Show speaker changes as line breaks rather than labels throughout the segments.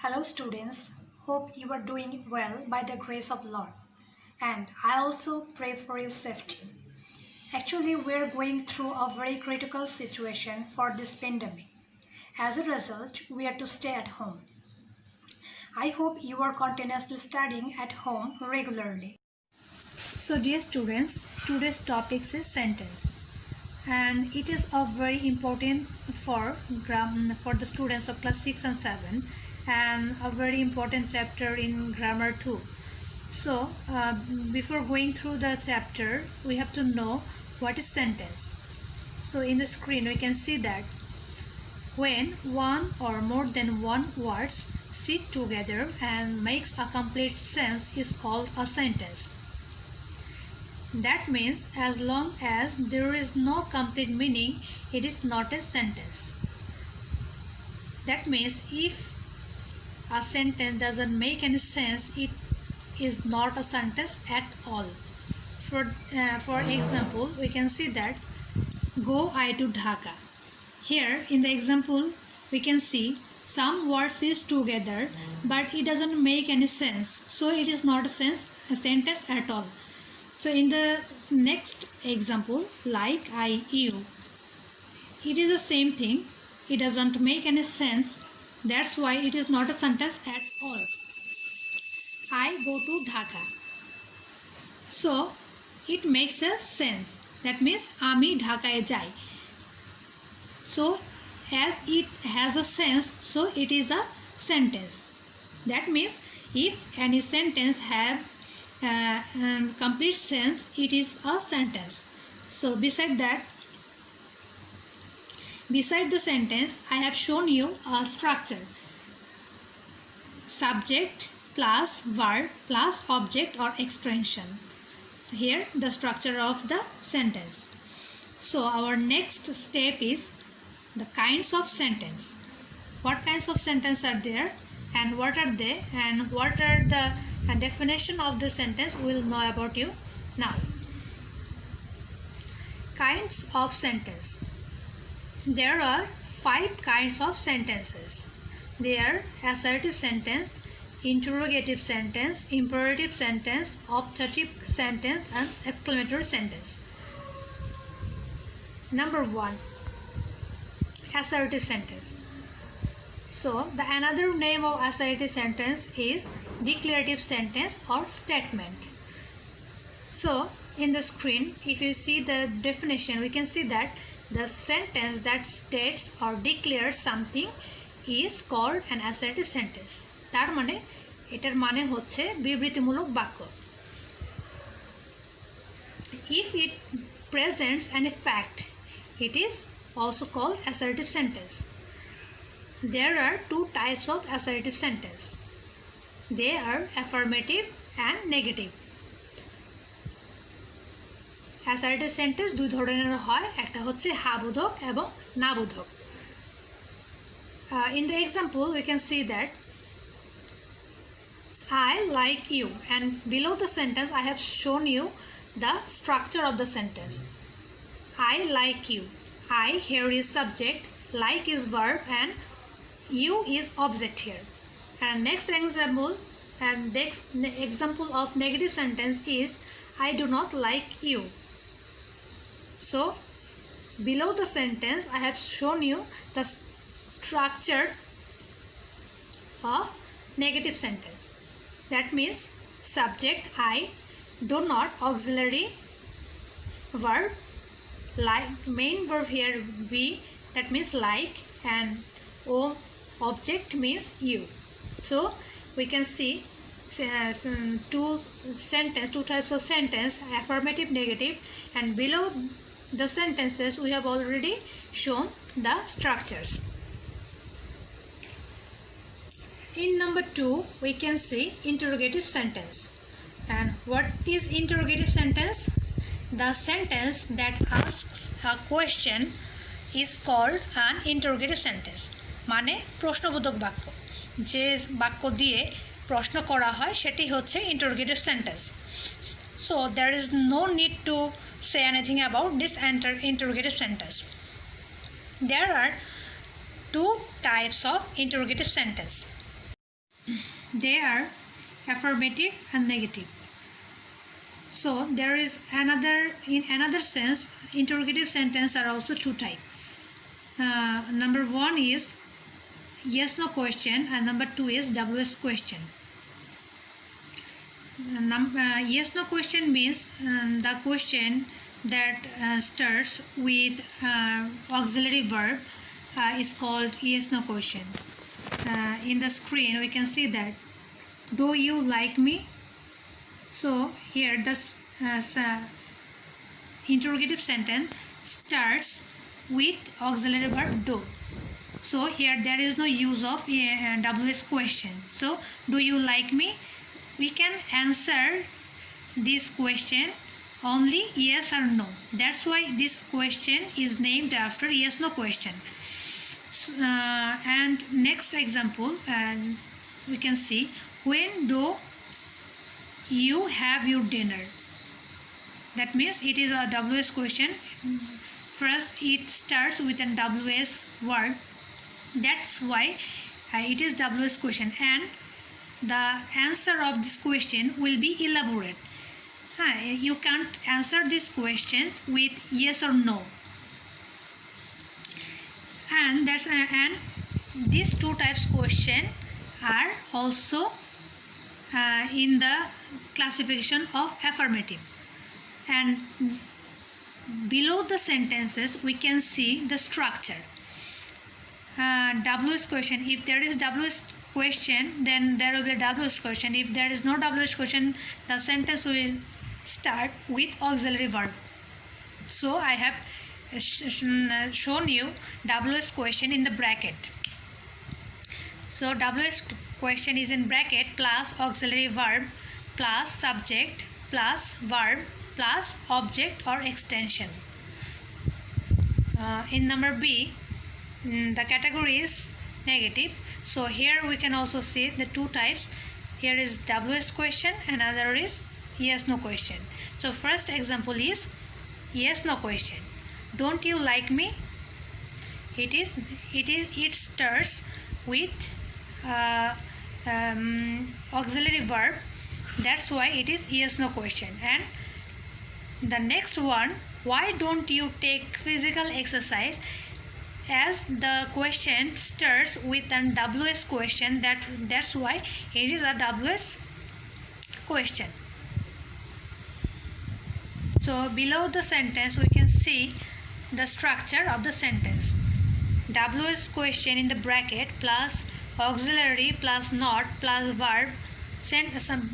Hello students, hope you are doing well by the grace of Lord, and I also pray for your safety. Actually, we are going through a very critical situation for this pandemic. As a result, we are to stay at home. I hope you are continuously studying at home regularly. So dear students, today's topic is sentence. And it is a very important for the students of class 6 and 7 and a very important chapter in grammar too. So before going through the chapter, we have to know what is sentence. So in the screen we can see that when one or more than one words sit together and makes a complete sense is called a sentence. That means as long as there is no complete meaning, it is not a sentence. That means if a sentence doesn't make any sense, it is not a sentence at all. For example, we can see that go I to Dhaka. Here in the example, we can see some words is together, but it doesn't make any sense. So it is not a sentence at all. So in the next example, like I, you, it is the same thing. It doesn't make any sense. That's why it is not a sentence at all. I go to Dhaka. So it makes a sense. That means Ami Dhakaye jai. So as it has a sense, so it is a sentence. That means if any sentence have complete sense, it is a sentence. So beside the sentence, I have shown you a structure: subject plus verb plus object or extension. So here the structure of the sentence. So our next step is the kinds of sentence. What kinds of sentence are there and what are they and what are the definition of the sentence we will know about you now. Kinds of sentence. There are 5 kinds of sentences. They are assertive sentence, interrogative sentence, imperative sentence, optative sentence, and exclamatory sentence. Number 1, assertive sentence. So the another name of assertive sentence is declarative sentence or statement. So in the screen, if you see the definition, we can see that the sentence that states or declares something is called an assertive sentence. তার মানে এটার মানে হচ্ছে বিবৃতিমূলক বাক্য. If it presents any fact, it is also called assertive sentence. There are 2 types of assertive sentence. They are affirmative and negative. Assertive sentence 2 ধরনের হয়, একটা হচ্ছে হ্যাঁ বোধক এবং না বোধক. In the example we can see that I like you, and below the sentence I have shown you the structure of the sentence. I like you. I here is subject, like is verb, and you is object here. And next example of negative sentence is I do not like you. So below the sentence I have shown you the structure of negative sentence. That means subject I, do not, auxiliary verb, like, main verb here we, that means like, and object means you. So we can see 2 types of sentence, affirmative, negative, and below the sentences we have already shown the structures. In number 2 we can see interrogative sentence. And what is interrogative sentence? The sentence that asks a question is called an interrogative sentence. মানে প্রশ্নবোধক বাক্য, যে বাক্য দিয়ে প্রশ্ন করা হয় সেটি হচ্ছে interrogative sentence. So there is no need to say anything about this interrogative sentence. There are 2 types of interrogative sentence. they are affirmative and negative. So there is another, in another sense, interrogative sentence are also two types. Number one is yes no question, and number two is WS question. Yes no question means the question that starts with auxiliary verb is called yes no question. In the screen we can see that, do you like me? So here the interrogative sentence starts with auxiliary verb do. So here there is no use of WS question. So do you like me? We can answer this question only yes or no. That's why this question is named after yes no question. And next example, we can see, when do you have your dinner? That means it is a WS question. First it starts with a WS word. That's why it is WS question, and the answer of this question will be elaborate. You can't answer these questions with yes or no. And that's and these two types question are also in the classification of affirmative. And below the sentences we can see the structure. WS question, if there is WS question, then there will be a WS question. If there is no WS question, the sentence will start with auxiliary verb. So I have shown you WS question in the bracket. So WS question is in bracket plus auxiliary verb plus subject plus verb plus object or extension. In number B, the category is negative. So here we can also see the two types. Here is WS question, another is yes no question. So first example is yes no question. Don't you like me? It starts with auxiliary verb. That's why it is yes no question. And the next one, why don't you take physical exercise? As the question starts with an WS question, that's why it is a WS question. So below the sentence we can see the structure of the sentence. WS question in the bracket plus auxiliary plus not plus verb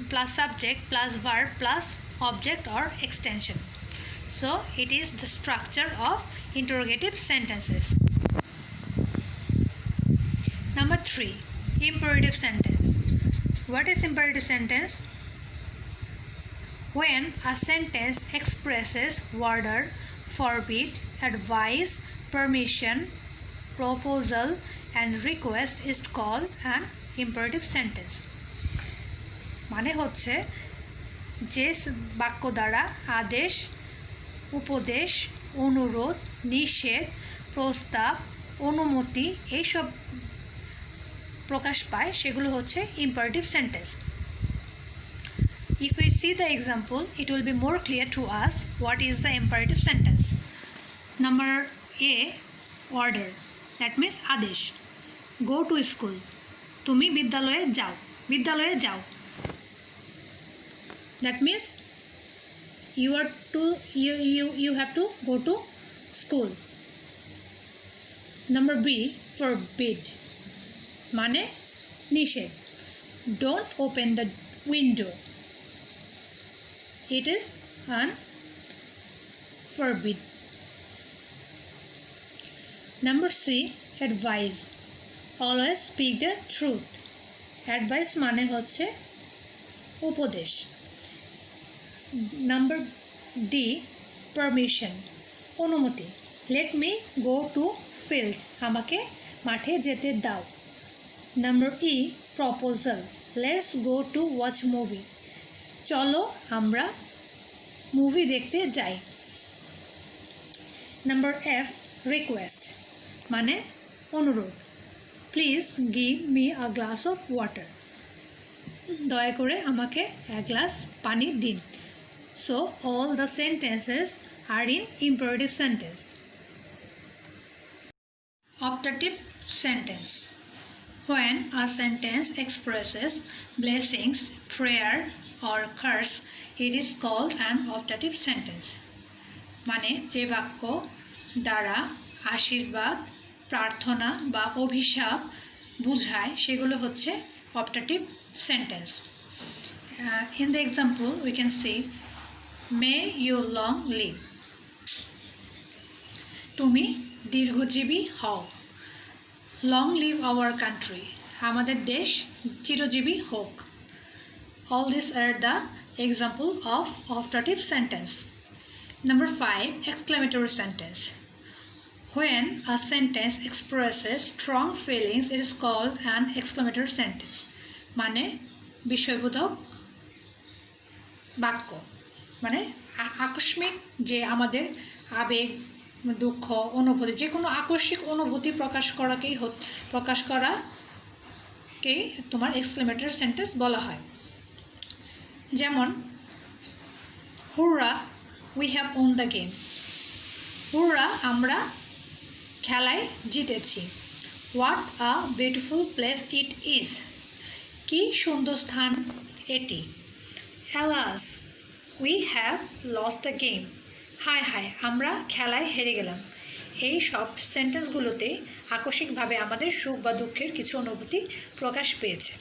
plus subject plus verb plus object or extension. So it is the structure of interrogative sentences. Number 3, imperative sentence. What is imperative sentence? When a sentence expresses order, forbid, advice, permission, proposal and request is called an imperative sentence. মানে হচ্ছে যে বাক্য দ্বারা আদেশ, উপদেশ, অনুরোধ, নিষেধ, প্রস্তাব, অনুমতি এইসব প্রকাশ পায় সেগুলো হচ্ছে imperative sentence. If we see the example, it will be more clear to us what is the imperative sentence. Number A, order. That means আদেশ. Go to school. তুমি বিদ্যালয়ে যাও. বিদ্যালয়ে যাও. That means you have to go to school. Number B, forbid. মানে নিষেধ. Don't open the window. It is an forbid. Number C, advise. Always speak the truth. Advice মানে হচ্ছে উপদেশ. Number D, permission. অনুমতি. Let me go to field. আমাকে মাঠে যেতে দাও. Number E, proposal. Let's go to watch movie. চলো আমরা মুভি দেখতে যাই. Number F, request. মানে অনুরোধ. Please give me a glass of water. দয়া করে আমাকে এক গ্লাস পানি দিন। So all the sentences are in imperative sentence. Optative sentence. When a sentence expresses blessings, prayer or curse, it is called an optative sentence. মানে যে বাক্য দ্বারা আশীর্বাদ, প্রার্থনা বা অভিশাপ বোঝায় সেগুলো হচ্ছে optative sentence. In the example we can see, may you long live. তুমি দীর্ঘজীবী হও। লং লিভ আওয়ার কান্ট্রি, আমাদের দেশ চিরজীবী হোক। All this are the example of optative sentence. Number 5, exclamatory sentence. When a sentence expresses strong feelings, it is called an exclamatory sentence. মানে বিস্ময়বোধক বাক্য, মানে আকস্মিক যে আমাদের আবেগ, দুঃখ, অনুভূতি, যে কোনো আকস্মিক অনুভূতি প্রকাশ করাকেই তোমার এক্সক্লেমেটরি সেন্টেন্স বলা হয়। যেমন hurrah, we have won the game. Hurrah, আমরা খেলায় জিতেছি। What a beautiful place it is, কি সুন্দর স্থান এটি। Alas, we have lost the game. হায় হায়, আমরা খেলায় হেরে গেলাম। এই সব সেন্টেন্সগুলোতে আকস্মিকভাবে আমাদের সুখ বা দুঃখের কিছু অনুভূতি প্রকাশ পেয়েছে।